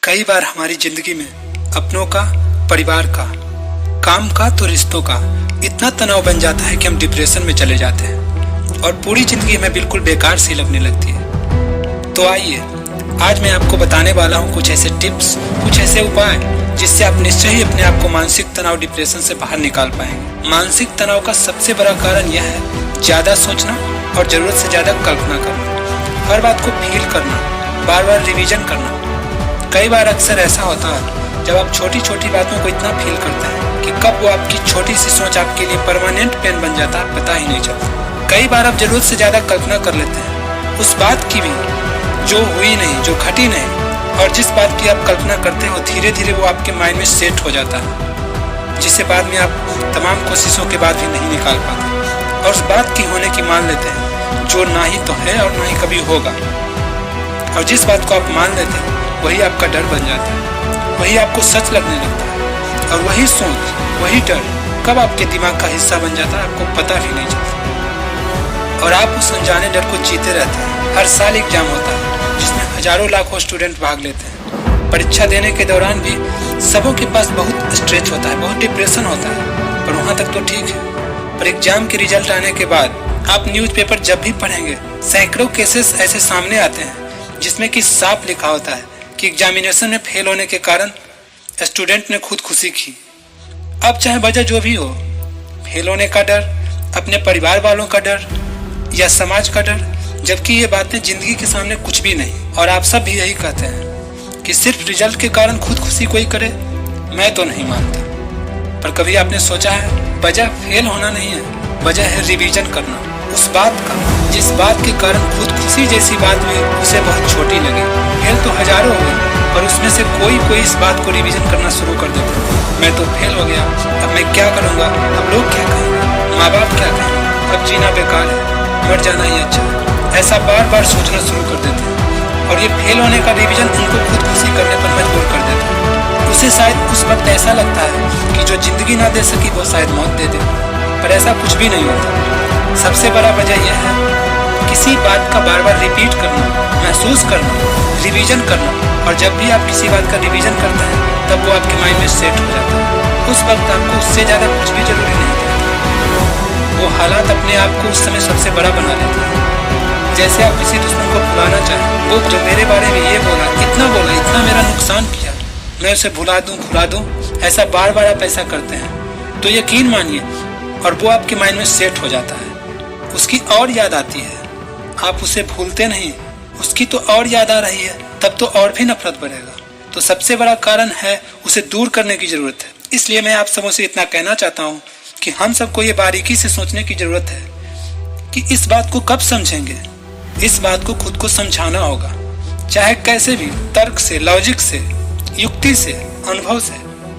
कई बार हमारी जिंदगी में अपनों का, परिवार का, काम का तो रिश्तों का इतना तनाव बन जाता है कि हम डिप्रेशन में चले जाते हैं और पूरी जिंदगी हमें बिल्कुल बेकार सी लगने लगती है। तो आइए आज मैं आपको बताने वाला हूँ कुछ ऐसे टिप्स, कुछ ऐसे उपाय जिससे आप निश्चय ही अपने आप को मानसिक तनाव, डिप्रेशन से बाहर निकाल पाएंगे। मानसिक तनाव का सबसे बड़ा कारण यह है ज्यादा सोचना और जरूरत से ज्यादा कल्पना करना, हर बात को फील करना, बार बार रिवीजन करना। कई बार अक्सर ऐसा होता है जब आप छोटी छोटी बातों को इतना फील करते हैं कि कब वो आपकी छोटी सी सोच आपके लिए परमानेंट पेन बन जाता है, पता ही नहीं चलता। कई बार आप जरूरत से ज्यादा कल्पना कर लेते हैं उस बात की भी जो हुई नहीं, जो घटी नहीं, और जिस बात की आप कल्पना करते हो धीरे धीरे वो आपके माइंड में सेट हो जाता है, जिसे बाद में आप तमाम कोशिशों के बाद भी नहीं निकाल पाते और उस बात की होने की मान लेते हैं जो ना ही तो है और ना ही कभी होगा। और जिस बात को आप मान लेते हैं वही आपका डर बन जाता है, वही आपको सच लगने लगता है और वही सोच, वही डर कब आपके दिमाग का हिस्सा बन जाता है आपको पता भी नहीं चलता और आप उस अनजाने डर को जीते रहते हैं। हर साल एग्जाम होता है जिसमें हजारों लाखों स्टूडेंट भाग लेते हैं। परीक्षा देने के दौरान भी सबों के पास बहुत स्ट्रेस होता है, बहुत डिप्रेशन होता है, पर वहाँ तक तो ठीक है। पर एग्जाम के रिजल्ट आने के बाद आप न्यूज़पेपर जब भी पढ़ेंगे सैकड़ों केसेस ऐसे सामने आते हैं जिसमें कि साफ लिखा होता है कि एग्जामिनेशन में फेल होने के कारण स्टूडेंट ने खुदकुशी की। अब चाहे वजह जो भी हो, फेल होने का डर, अपने परिवार वालों का डर या समाज का डर, जबकि ये बातें जिंदगी के सामने कुछ भी नहीं। और आप सब भी यही कहते हैं कि सिर्फ रिजल्ट के कारण खुदकुशी कोई करे, मैं तो नहीं मानता। पर कभी आपने सोचा है वजह फेल होना नहीं है, वजह है रिवीजन करना उस बात का जिस बात के कारण खुदकुशी जैसी बात भी उसे बहुत छोटी लगे। फेल तो हजारों हो गए पर उसमें से कोई इस बात को रिवीजन करना शुरू कर देता है। मैं तो फेल हो गया, अब मैं क्या करूँगा, अब लोग क्या कहेंगे, माँ बाप क्या कहेंगे, अब जीना बेकार है, मर जाना ही अच्छा है। ऐसा बार बार सोचना शुरू कर देते हैं और ये फेल होने का रिवीजन उनको खुदकुशी करने पर मजबूर कर देता है। उसे शायद उस वक्त ऐसा लगता है कि जो जिंदगी ना दे सकी वो शायद मौत दे दे, पर ऐसा कुछ भी नहीं होता। सबसे बड़ा वजह यह है किसी बात का बार बार रिपीट करना, महसूस करना, रिवीजन करना, और जब भी आप किसी बात का रिवीजन करते हैं तब वो आपके माइंड में सेट हो जाता है। उस वक्त आपको उससे ज़्यादा कुछ भी जरूरी नहीं है। वो हालात अपने आप को उस समय सबसे बड़ा बना लेते हैं। जैसे आप किसी दुश्मन को भुलाना चाहें, वो जो मेरे बारे में ये बोला, इतना मेरा नुकसान किया, मैं उसे भुला दूं, ऐसा बार बार आप ऐसा करते हैं तो यकीन मानिए और वो आपके माइंड में सेट हो जाता है। उसकी और याद आती है, आप उसे भूलते नहीं, उसकी तो और याद आ रही है, तब तो और भी नफरत बढ़ेगा। तो सबसे बड़ा कारण है उसे दूर करने की जरूरत है। इसलिए मैं आप सबों से इतना कहना चाहता हूँ कि हम सबको ये बारीकी से सोचने की जरूरत है कि इस बात को कब समझेंगे। इस बात को खुद को समझाना होगा, चाहे कैसे भी, तर्क से, लॉजिक से, युक्ति से, अनुभव से,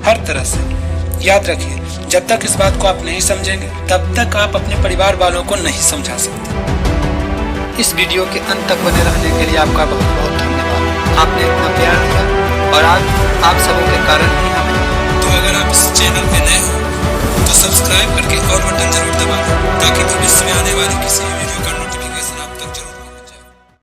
हर तरह से। याद रखिए, जब तक इस बात को आप नहीं समझेंगे तब तक आप अपने परिवार वालों को नहीं समझा सकते। इस वीडियो के अंत तक बने रहने के लिए आपका बहुत बहुत धन्यवाद। आपने इतना प्यार दिया और आज आप सबों के कारण ही हमें। तो अगर आप इस चैनल पे नए हो तो सब्सक्राइब करके और बटन जरूर दबाएं ताकि भविष्य में आने वाली किसी